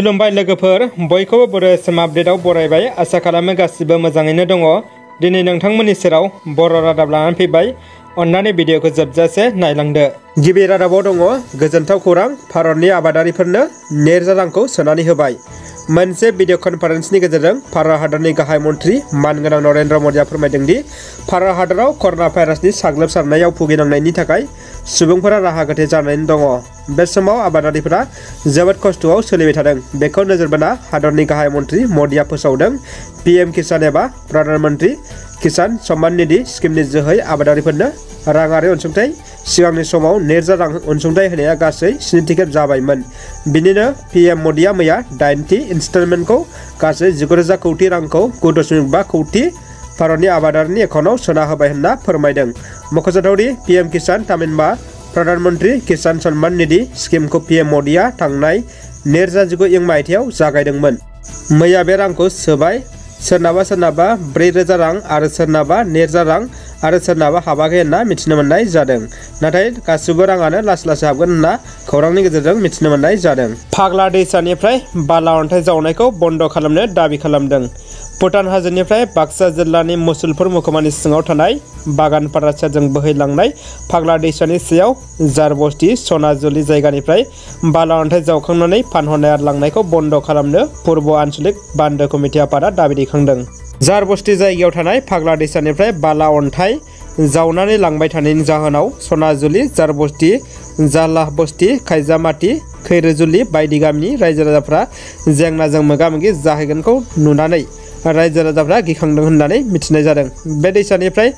खुलुमबाय लोगोफोर बयखौबो बर' एसएम आपडेटआव बरायबाय। आसा खालामो गासिबो मोजाङैनो दङ। दिनै नोंथांमोननि सेराव बर' रादाब लानानै फैबाय। अन्नानै भिडिअखौ जोबजासे नायलांदो। गिबि रादाबाव दङ गोजोनथाव खौरां, भारतनि आबादारिफोरनो नैरोजा रांखौ सोनानै होबाय। मोनसे भिडिअ कनफारेन्सनि गेजेरजों भारत हादरनि गाहाय मन्त्रि मानगोनां नरेन्द्र मदिआ फोरमायदों दि भारत हादराव कर'ना भाइरासनि साग्लोबसारनायाव भुगिनांनायनि थाखाय सुबुंफोरा राहा गोथे जानानै दङ। बे समाव आबादारिफोरा जोबोद खस्थ'आव सोलिबाय थादों। बेखौ नोजोर बोना हादरनि गाहाय मन्त्रि मदिआ फोसावदों पीएम किसान एबा प्रधानमन्त्री किसान सम्मान निधि स्किमनि जोहै आबादारिफोरनो राङारि अनसुंथाइ। सिगांनि समाव नैरोजा रां अनसुंथाइ होनाया गासै 7 खेब जाबायमोन। बिनिनो पीएम मदिआ मैया 8थि इनस्टलमेन्टखौ गासै 19,000 कौटि रांखौ 9.5 कौटि भारतनि आबादारिनि एकाउन्टआव सोना होबाय होनना फोरमायदों। मख'जाथावदि पीएम किसान थामहिनबा प्रधानमन्त्री किसान सम्मान निधि स्किमखौ पीएम मदिआ थांनाय 2019 मायथाइयाव जागायदोंमोन। मैया बे रांखौ सोबाय। सोरनाबा 4,000 रां आरो सोरनाबा 9,000 रां आरो सोरनाबा हाबाखै होनना मिथिनो मोननाय जादों। नाथाय गासिबो राङानो लासै लासै हाबगोन होनना खौरांनि गेजेरजों मिथिनो मोननाय जादों। फाग्ला दैसानिफ्राय बाला अन्थाइ जावनायखौ बन्द खालामनो दाबि खालामदों। भुटान हाजोनिफ्राय बाक्सा जिल्लानि मुसलपुर महकुमानि सिङाव थानाय बागानपारा सेरजों बोहैलांनाय फाग्ला दैसानि सायाव जारबस्ती सनाजुली जायगानिफ्राय बाला अन्थाइ जावखांनानै फानहरनाय आरो लांनायखौ बन्द खालामनो पूर्व आन्चलिक बान्दो कमिटि आफादा दाबि दैखांदों। जारबस्ती जायगायाव थानाय फाग्ला दैसानिफ्राय बाला अन्थाइ जावनानै लांबाय थानायनि जाहोनाव सनाजुली, जारबस्ती, जालाबस्ती, खायजामाटी, खैरोजुली बायदि गामिनि रायजो राजाफ्रा जेंनाजों मोगा-मोगि जाहैगोनखौ नुनानै रायजो राजाफ्रा गिखांदों होननानै मिथिनाय जादों। बे दैसानिफ्राय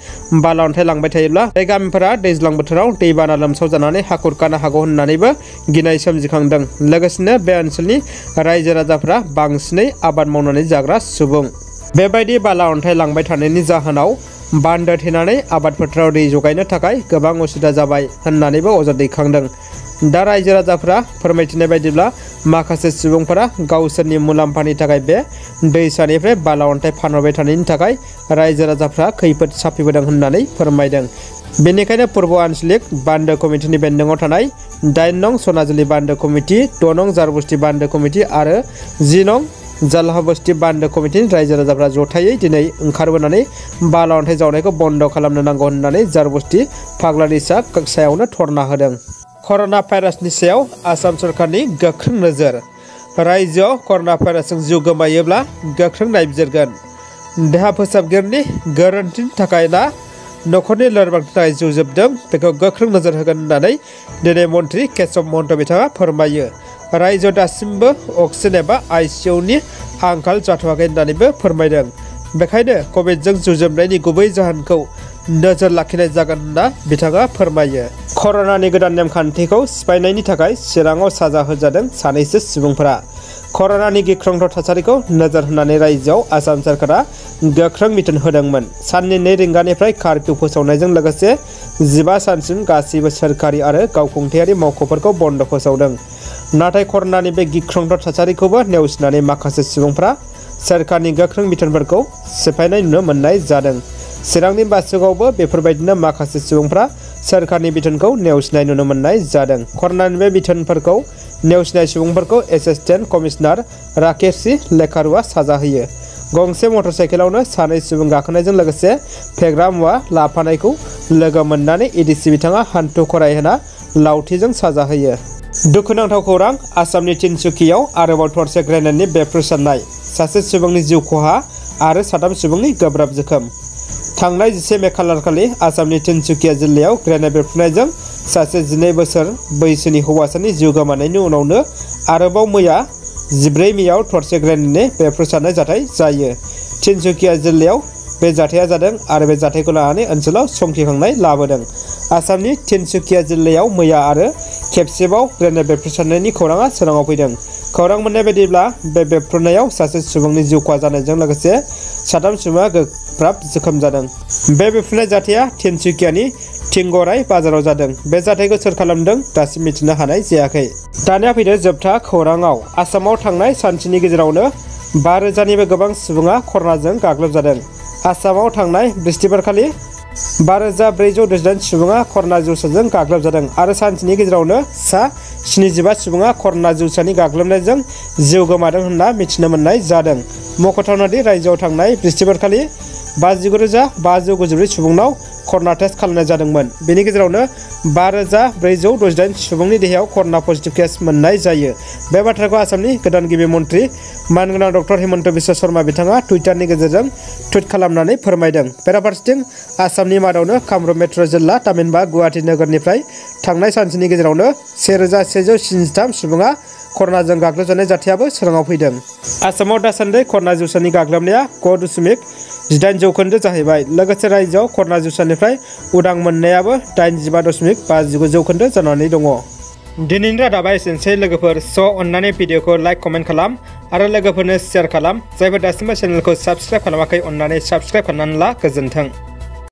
बाला अन्थाइ लांबाय थायोब्ला बे गामिफोरा दैज्लां बोथोराव दैबाना लोमसाव जानानै हा खुरखानो हागौ होननानैबो गिनाय सोमजिखांदों। लोगोसेनो बे ओनसोलनि रायजो राजाफ्रा बांसिनै आबाद मावनानै जाग्रा सुबुं। बेबायदि बाला अन्थाइ लांबाय थानायनि जाहोनाव बान्दो थेनानै आबाद फोथाराव दै जगायनो थाखाय गोबां उसुबिदा जाबाय होननानैबो अजद दैखांदों। दा रायजो राजाफ्रा फोरमायथिनाय बायदिब्ला माखासे सुबुंफोरा गावसोरनि मुलाम्फानि थाखाय बे दैसानिफ्राय बाला अन्थाइ फानहरबाय थानायनि थाखाय रायजो राजाफ्रा खैफोद साफिबोदों होननानै फोरमायदों। बेनिखायनो पूर्व आन्चलिक बान्दो कमिटिनि बेन्दोङाव थानाय 8 नं सनाजुली बान्दो कमिटि, 6 नं जारबस्ती बान्दो कमिटि आरो 10 नं जालहाबस्ती बान्दो कमिटिनि रायजो राजाफ्रा जथायै दिनै ओंखारबोनानै बाला अन्थाइ जावनायखौ बन्द खालामनो नांगौ होननानै जारबस्ती फाग्ला दैसा सायावनो धरना होदों। कर'ना भाइरासनि सायाव आसाम सरकारनि गोख्रों नोजोर। रायजोआव कर'ना भाइरासजों जिउ गोमायोब्ला गोख्रों नायबिजिरगोन। देहा फोसाबगिरिनि गोरोन्थिनि थाखाय ना न'खरनि लोरबांनि थाखाय जिउ जोबदों, बेखौ गोख्रों नोजोर होगोन होननानै दिनै मन्त्रि केशव महन्त बिथाङा फोरमायो। रायजोआव दासिमबो अक्सिजेन एबा आइसिइउनि आंखाल जाथ'वाखै होननानैबो फोरमायदों। बेखायनो कभिडजों जुजिनायनि गुबै जाहोनखौ नोजोर लाखिनाय जागोन होनना बिथाङा फोरमायो। कर'नानि गोदान नेमखान्थिखौ सिफायनायनि थाखाय चिराङाव साजा होजादों सानैसो सुबुंफोरा। कर'नानि गिख्रंथाव थासारिखौ नोजोर होनानै रायजोआव आसाम सरकारा गोख्रों बिथोन होदोंमोन। साननि 2 रिंगानिफ्राय कार्फ्यु फोसावनायजों लोगोसे 15 सानसिम गासैबो सोरखारि आरो गावखुंथायारि मावख'फोरखौ बन्द फोसावदों। नाथाय कर'नानि बे गिख्रंथाव थासारिखौबो नेवसिनानै माखासे सुबुंफोरा सोरखारनि गोख्रों बिथोनफोरखौ सिफायनाय नुनो मोननाय जादों। चिरांनि बासुगावआवबो बेफोरबायदिनो माखासे सुबुंफ्रा सोरखारनि बिथोनखौ नेवसिनाय नुनो मोननाय जादों। कर'नानि बे बिथोनफोरखौ नेवसिनाय सुबुंफोरखौ एसिस्टेन्ट कमिशनार राकेश लेखारुआ साजा होयो। गंसे मटर साइकेलावनो 2 सुबुं गाखोनायजों लोगोसे फेग्रा मुवा लाफानायखौ लोगो मोननानै एडिसि बिथाङा हान्थु खरायहोना लावथिजों साजा होयो। दुखुनांथाव खौरां, आसामनि तिनसुकियाव आरोबाव थरसे ग्रेनेडनि बेफ्रुसारनाय, सासे सुबुंनि जिउ खहा आरो 7 सुबुंनि गोब्राब जोखोम। थांनाय 11 मे खालारखालि आसामनि तिनसुकिया जिल्लायाव ग्रेनेड बेरफ्रुनायजों सासे 12 बोसोर बैसोनि हौवासानि जिउ गोमानायनि उनावनो आरोबाव मैया 14 मेआव थरसे ग्रेनेडनि बेरफ्रुसारनाय जाथाय जायो। तिनसुकिया जिल्लायाव बे जाथाया जादों आरो बे जाथायखौ लानानै ओनसोलाव संखिखांनाय लाबोदों। आसामनि तिनसुकिया जिल्लायाव मैया आरो खेबसेबाव ग्रेनेड बेरफ्रुसारनायनि खौराङा सोराङाव फैदों। खौरां मोननाय बायदिब्ला बे बेरफ्रुनायाव सासे सुबुंनि जिउ खहा जानायजों लोगोसे 7 सुबुङा गोब्राब जोखोम जादों। बे बेरफ्रुनाय जाथाया तिनसुकियानि थिंगराय बाजाराव जादों। बे जाथायखौ सोर खालामदों दासिम मिथिनो हानाय जायाखै। दानिया फैदो जोबथा खौराङाव। आसामाव थांनाय सानसेनि गेजेरावनो 5,000निबो गोबां सुबुङा कर'नाजों गाग्लोबजादों। आसामाव थांनाय बृहस्पतिबारखालि 5468 सुबुङा कर'ना जिउसाजों गाग्लोबजादों आरो सानसेनि गेजेरावनो सा 75 सुबुङा कर'ना जिउसानि गाग्लोबनायजों जिउ गोमादों होनना मिथिनो मोननाय जादों। मख'थावनादि रायजोआव थांनाय बृहस्पतिबारखालि 59,594 सुबुंनाव कर'ना टेस्ट खालामनाय जादोंमोन। बेनि गेजेरावनो 5468 सुबुंनि देहायाव कर'ना पजिटिभ केस मोननाय जायो। बे बाथ्राखौ आसामनि गोदान गिबि मन्त्रि मानगोनां डक्टर हिमन्त बिश्व शर्मा बिथाङा टुइटारनि गेजेरजों टुइट खालामनानै फोरमायदों। बेराफारसेथिं आसामनि मादावनो कामरुप मेट्र' जिल्ला थामहिनबा गुवाहाटी नोगोरनिफ्राय थांनाय सानसेनि गेजेरावनो 1173 सुबुङा कर'नाजों गाग्लोबजानाय जाथायाबो सोराङाव फैदों। आसामाव दासान्दि कर'ना जिउसानि गाग्लोबनाया 9.18 जौखोन्दो जाहैबाय। लोगोसे रायजोआव कर'ना जिउसानिफ्राय उदां मोननायाबो 85.59 जौखोन्दो जानानै दङ। दिनैनि रादाबा एसेनोसै लोगोफोर। अन्नानै भिडिअखौ लाइक कमेन्ट खालाम आरो लोगोफोरनो शेयार खालाम। जायफोर दासिमबो चेनेलखौ साबस्क्राइब खालामाखै अन्नानै साबस्क्राइब खालामनानै ला। गोजोन्थों।